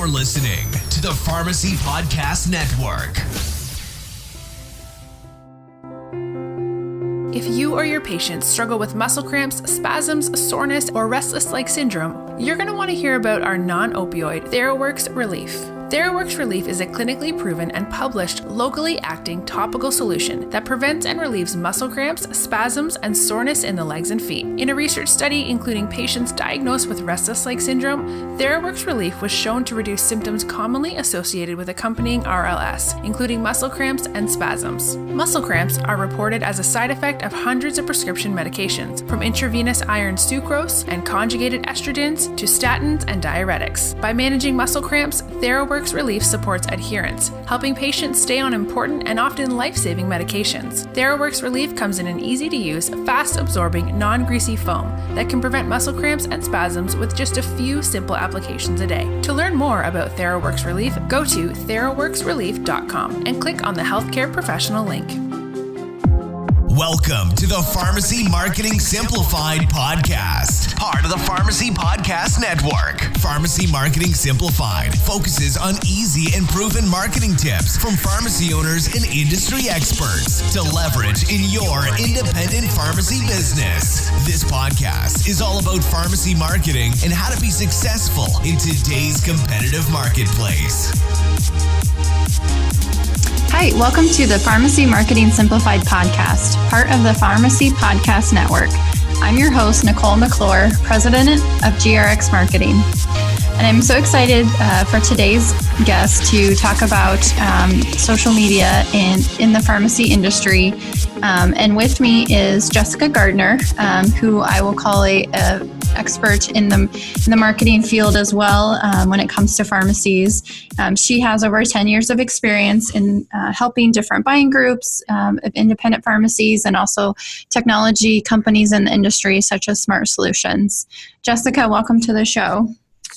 You're listening to the Pharmacy Podcast Network. If you or your patients struggle with muscle cramps, spasms, soreness, or restless leg syndrome, you're going to want to hear about our non-opioid TheraWorks Relief. TheraWorks Relief is a clinically proven and published locally acting topical solution that prevents and relieves muscle cramps, spasms, and soreness in the legs and feet. In a research study including patients diagnosed with restless leg syndrome, TheraWorks Relief was shown to reduce symptoms commonly associated with accompanying RLS, including muscle cramps and spasms. Muscle cramps are reported as a side effect of hundreds of prescription medications, from intravenous iron sucrose and conjugated estrogens to statins and diuretics. By managing muscle cramps, TheraWorks Relief supports adherence, helping patients stay on important and often life-saving medications. TheraWorks Relief comes in an easy-to-use, fast-absorbing, non-greasy foam that can prevent muscle cramps and spasms with just a few simple applications a day. To learn more about TheraWorks Relief, go to theraworksrelief.com and click on the Healthcare Professional link. Welcome to the Pharmacy Marketing Simplified podcast, part of the Pharmacy Podcast Network. Pharmacy Marketing Simplified focuses on easy and proven marketing tips from pharmacy owners and industry experts to leverage in your independent pharmacy business. This podcast is all about pharmacy marketing and how to be successful in today's competitive marketplace. Hi, welcome to the Pharmacy Marketing Simplified podcast, part of the Pharmacy Podcast Network. I'm your host, Nicolle McClure, president of GRX Marketing. And I'm so excited for today's guest to talk about social media in the pharmacy industry. And with me is Jessica Gardner, who I will call a expert in the marketing field as well when it comes to pharmacies. She has over 10 years of experience in helping different buying groups of independent pharmacies and also technology companies in the industry such as Smart Solutions. Jessica, welcome to the show.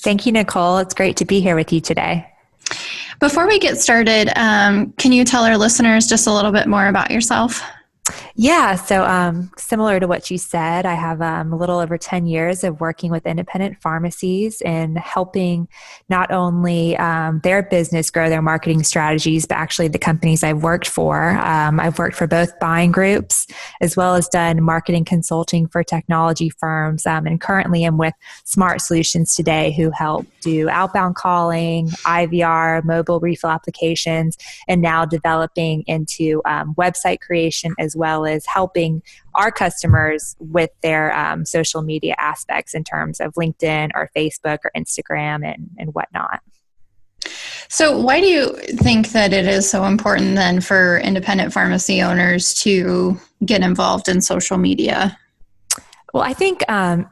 Thank you, Nicolle. It's great to be here with you today. Before we get started, can you tell our listeners just a little bit more about yourself? Yeah, so similar to what you said, I have a little over 10 years of working with independent pharmacies and helping not only their business grow their marketing strategies, but actually the companies I've worked for. I've worked for both buying groups as well as done marketing consulting for technology firms. And currently I'm with Smart Solutions today, who help do outbound calling, IVR, mobile refill applications, and now developing into website creation as well as helping our customers with their social media aspects in terms of LinkedIn or Facebook or Instagram and whatnot. So why do you think that it is so important then for independent pharmacy owners to get involved in social media? Well, I think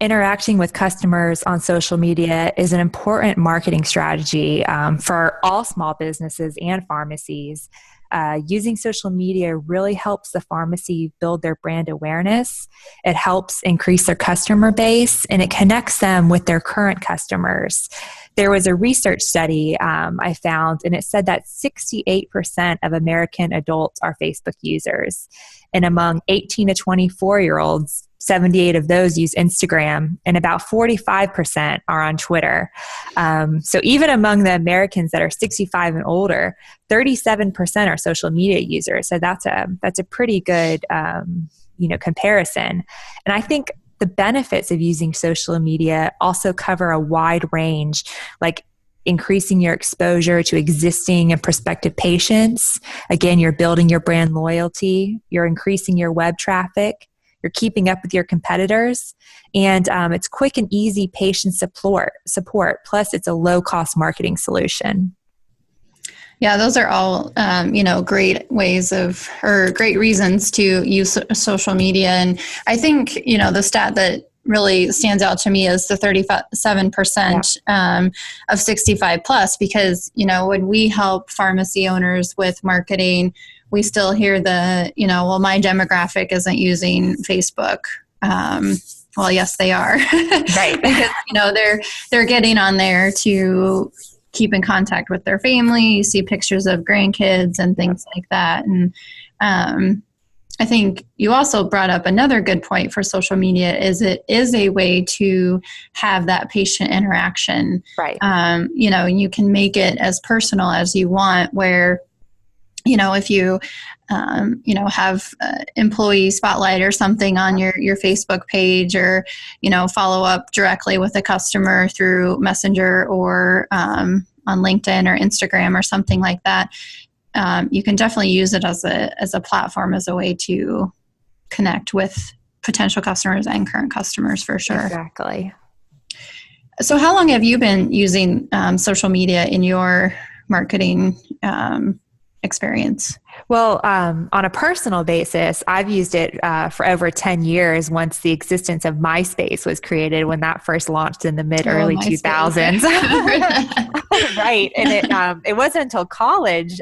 interacting with customers on social media is an important marketing strategy for all small businesses and pharmacies. Using social media really helps the pharmacy build their brand awareness. It helps increase their customer base, and it connects them with their current customers. There was a research study I found, and it said that 68% of American adults are Facebook users. And among 18 to 24-year-olds, 78 of those use Instagram, and about 45% are on Twitter. So even among the Americans that are 65 and older, 37% are social media users. So that's a pretty good comparison. And I think the benefits of using social media also cover a wide range, like increasing your exposure to existing and prospective patients. Again, you're building your brand loyalty, you're increasing your web traffic, you're keeping up with your competitors, and it's quick and easy patient support. Plus, it's a low-cost marketing solution. Yeah, those are all, great ways great reasons to use social media. And I think, the stat that really stands out to me is the 37% of 65 plus, because, when we help pharmacy owners with marketing, we still hear my demographic isn't using Facebook. Well, yes, they are. Right. Because, they're getting on there to keep in contact with their family. You see pictures of grandkids and things like that. And I think you also brought up another good point for social media is it is a way to have that patient interaction. Right. You can make it as personal as you want where, if you, have employee spotlight or something on your Facebook page or, follow up directly with a customer through Messenger or on LinkedIn or Instagram or something like that. You can definitely use it as a platform, as a way to connect with potential customers and current customers for sure. Exactly. So how long have you been using social media in your marketing experience? Well, on a personal basis, I've used it for over 10 years once the existence of MySpace was created, when that first launched in the mid-early 2000s. Right. And it wasn't until college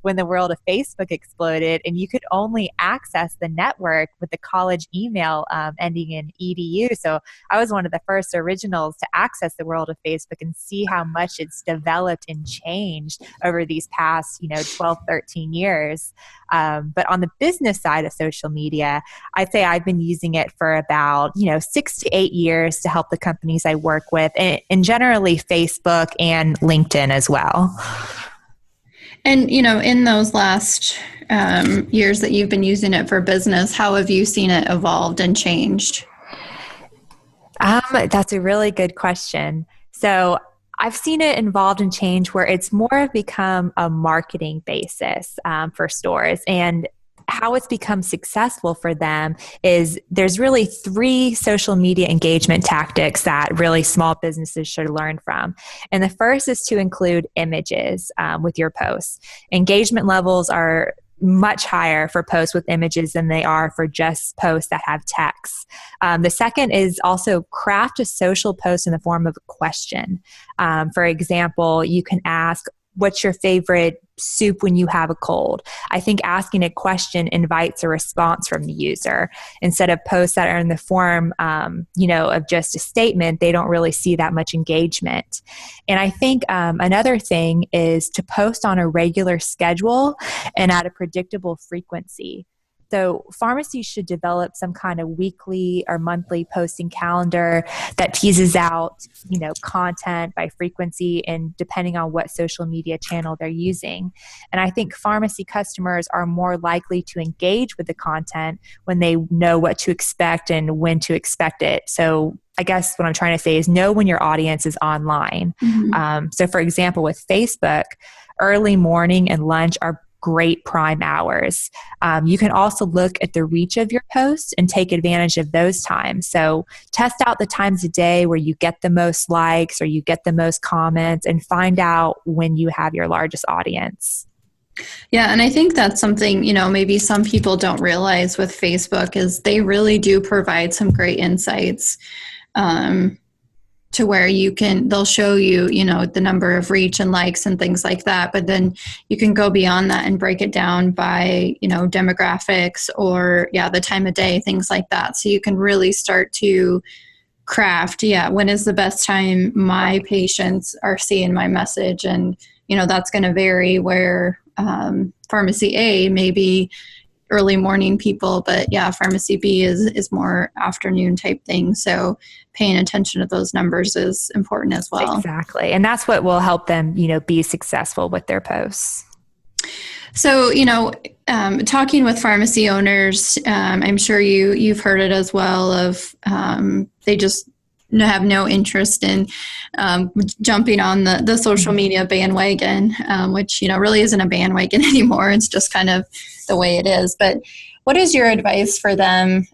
when the world of Facebook exploded, and you could only access the network with the college email ending in edu. So I was one of the first originals to access the world of Facebook and see how much it's developed and changed over these past, 12, 13 years. But on the business side of social media, I'd say I've been using it for about, 6 to 8 years to help the companies I work with, and generally Facebook and LinkedIn as well. And, in those last years that you've been using it for business, how have you seen it evolved and changed? That's a really good question. So I've seen it involved in change where it's more become a marketing basis for stores. And how it's become successful for them is there's really 3 social media engagement tactics that really small businesses should learn from. And the first is to include images with your posts. Engagement levels are much higher for posts with images than they are for just posts that have text. The second is also craft a social post in the form of a question. For example, you can ask, what's your favorite soup when you have a cold? I think asking a question invites a response from the user. Instead of posts that are in the form, of just a statement, they don't really see that much engagement. And I think another thing is to post on a regular schedule and at a predictable frequency. So pharmacies should develop some kind of weekly or monthly posting calendar that teases out, content by frequency and depending on what social media channel they're using. And I think pharmacy customers are more likely to engage with the content when they know what to expect and when to expect it. So I guess what I'm trying to say is know when your audience is online. Mm-hmm. So for example, with Facebook, early morning and lunch are great prime hours. You can also look at the reach of your posts and take advantage of those times. So test out the times a day where you get the most likes or you get the most comments and find out when you have your largest audience. Yeah, and I think that's something, maybe some people don't realize with Facebook is they really do provide some great insights to where they'll show you, the number of reach and likes and things like that. But then you can go beyond that and break it down by, demographics or, the time of day, things like that. So you can really start to craft, when is the best time my patients are seeing my message. And, that's going to vary where pharmacy A may be early morning people, but pharmacy B is more afternoon type thing. So paying attention to those numbers is important as well. Exactly. And that's what will help them, be successful with their posts. So, talking with pharmacy owners, I'm sure you've heard it as well of they just have no interest in jumping on the social media bandwagon, which, really isn't a bandwagon anymore. It's just kind of the way it is. But what is your advice for them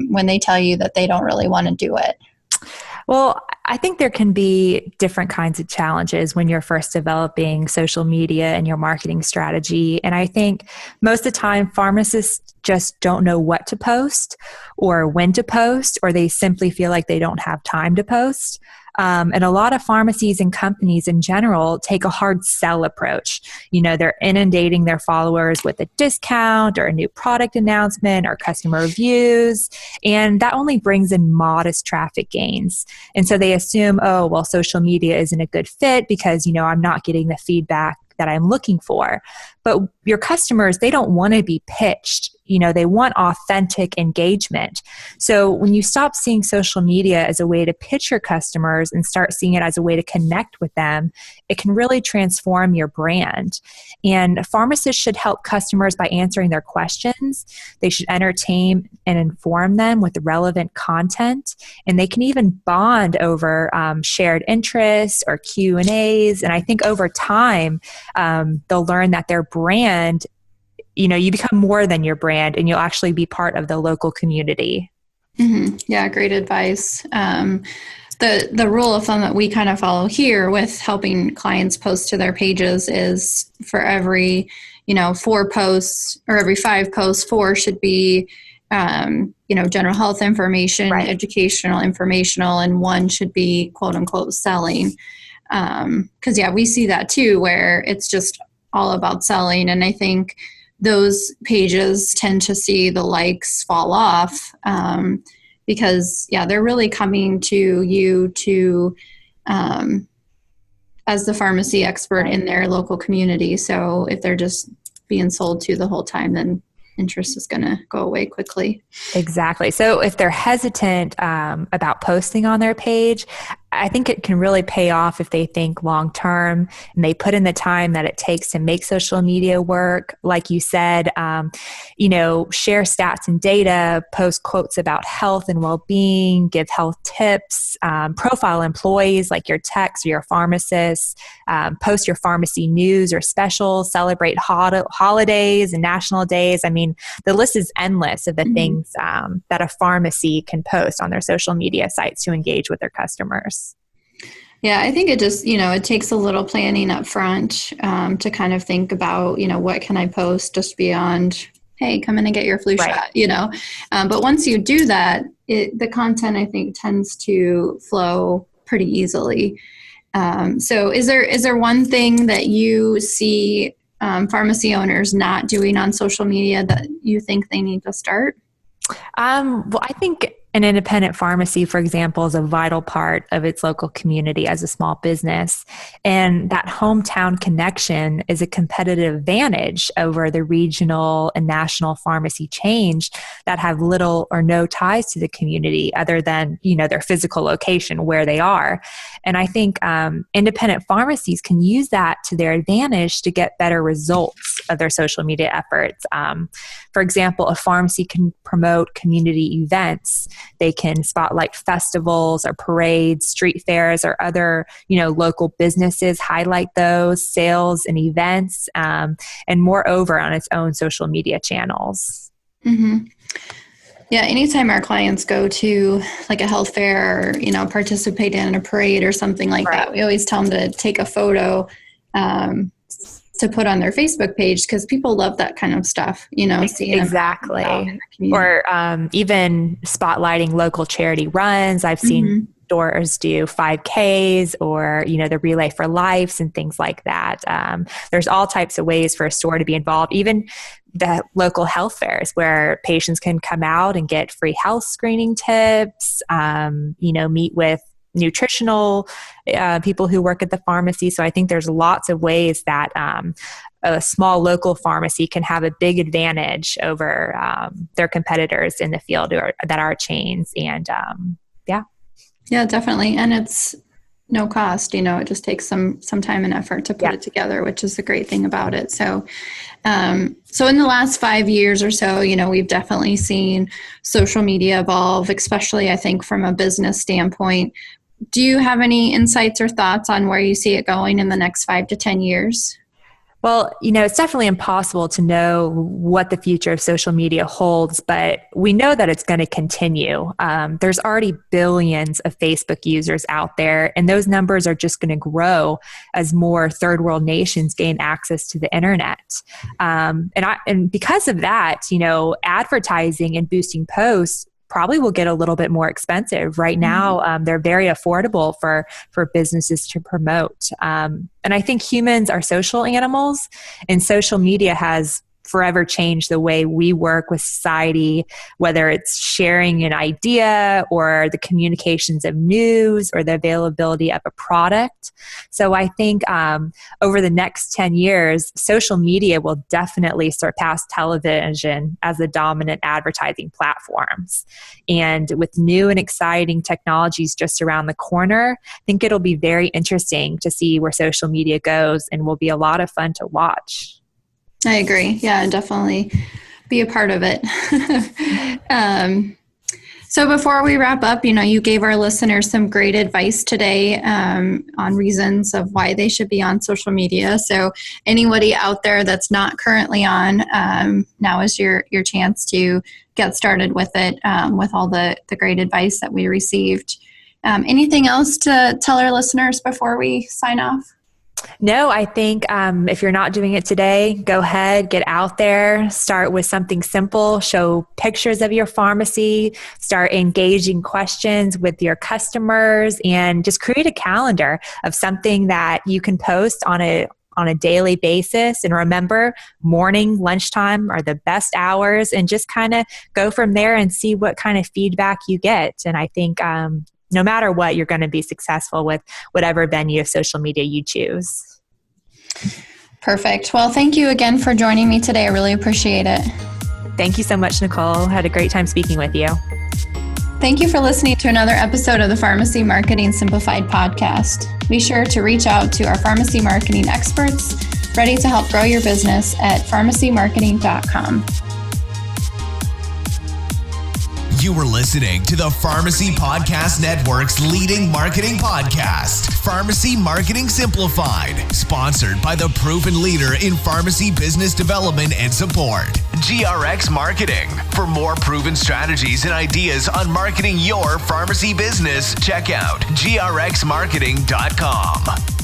when they tell you that they don't really want to do it? Well, I think there can be different kinds of challenges when you're first developing social media and your marketing strategy. And I think most of the time pharmacists just don't know what to post or when to post, or they simply feel like they don't have time to post. And a lot of pharmacies and companies in general take a hard sell approach. They're inundating their followers with a discount or a new product announcement or customer reviews, and that only brings in modest traffic gains. And so they assume, social media isn't a good fit because, I'm not getting the feedback that I'm looking for. But your customers, they don't want to be pitched. They want authentic engagement. So when you stop seeing social media as a way to pitch your customers and start seeing it as a way to connect with them, it can really transform your brand. And pharmacists should help customers by answering their questions. They should entertain and inform them with relevant content. And they can even bond over shared interests or Q&As. And I think over time, they'll learn that their brand, you become more than your brand, and you'll actually be part of the local community. Mm-hmm. Yeah, great advice. The rule of thumb that we kind of follow here with helping clients post to their pages is for every, 4 posts, or every 5 posts, 4 should be, general health information, right, educational, informational, and 1 should be quote unquote selling. 'Cause we see that too, where it's just all about selling. And I think those pages tend to see the likes fall off, because they're really coming to you to, as the pharmacy expert in their local community. So if they're just being sold to the whole time, then interest is going to go away quickly. Exactly. So if they're hesitant about posting on their page, I think it can really pay off if they think long term and they put in the time that it takes to make social media work. Like you said, share stats and data, post quotes about health and well-being, give health tips, profile employees like your techs or your pharmacists, post your pharmacy news or specials, celebrate holidays and national days. I mean, the list is endless of the things that a pharmacy can post on their social media sites to engage with their customers. Yeah, I think it just, it takes a little planning up front to kind of think about, what can I post just beyond, hey, come in and get your flu shot, But once you do that, the content, I think, tends to flow pretty easily. So is there one thing that you see pharmacy owners not doing on social media that you think they need to start? Well, I think an independent pharmacy, for example, is a vital part of its local community as a small business. And that hometown connection is a competitive advantage over the regional and national pharmacy chains that have little or no ties to the community other than, their physical location where they are. And I think independent pharmacies can use that to their advantage to get better results of their social media efforts. For example, a pharmacy can promote community events. They can spotlight festivals or parades, street fairs, or other, local businesses, highlight those sales and events, and moreover on its own social media channels. Mm-hmm. Yeah, anytime our clients go to like a health fair or, participate in a parade or something like that, we always tell them to take a photo to put on their Facebook page, because people love that kind of stuff, seeing exactly. Or even spotlighting local charity runs. I've seen stores do 5Ks or, the Relay for Lives and things like that. There's all types of ways for a store to be involved, even the local health fairs where patients can come out and get free health screening tips, meet with nutritional people who work at the pharmacy. So I think there's lots of ways that a small local pharmacy can have a big advantage over their competitors in the field that are chains. And yeah, definitely. And it's no cost, it just takes some time and effort to put it together, which is the great thing about it. So, so in the last 5 years or so, we've definitely seen social media evolve, especially I think from a business standpoint. Do you have any insights or thoughts on where you see it going in the next 5 to 10 years? Well, it's definitely impossible to know what the future of social media holds, but we know that it's going to continue. There's already billions of Facebook users out there, and those numbers are just going to grow as more third world nations gain access to the internet. And because of that, advertising and boosting posts probably will get a little bit more expensive. Right now, they're very affordable for businesses to promote. And I think humans are social animals, and social media has forever change the way we work with society, whether it's sharing an idea or the communications of news or the availability of a product. So I think over the next 10 years, social media will definitely surpass television as the dominant advertising platforms. And with new and exciting technologies just around the corner, I think it'll be very interesting to see where social media goes and will be a lot of fun to watch. I agree. Yeah, definitely be a part of it. So before we wrap up, you gave our listeners some great advice today on reasons of why they should be on social media. So anybody out there that's not currently on, now is your chance to get started with it, with all the great advice that we received. Anything else to tell our listeners before we sign off? No, I think if you're not doing it today, go ahead, get out there, start with something simple, show pictures of your pharmacy, start engaging questions with your customers, and just create a calendar of something that you can post on a daily basis. And remember, morning, lunchtime are the best hours, and just kind of go from there and see what kind of feedback you get. And I think no matter what, you're going to be successful with whatever venue of social media you choose. Perfect. Well, thank you again for joining me today. I really appreciate it. Thank you so much, Nicole. Had a great time speaking with you. Thank you for listening to another episode of the Pharmacy Marketing Simplified podcast. Be sure to reach out to our pharmacy marketing experts ready to help grow your business at pharmacymarketing.com. You were listening to the Pharmacy Podcast Network's leading marketing podcast, Pharmacy Marketing Simplified, sponsored by the proven leader in pharmacy business development and support, GRX Marketing. For more proven strategies and ideas on marketing your pharmacy business, check out grxmarketing.com.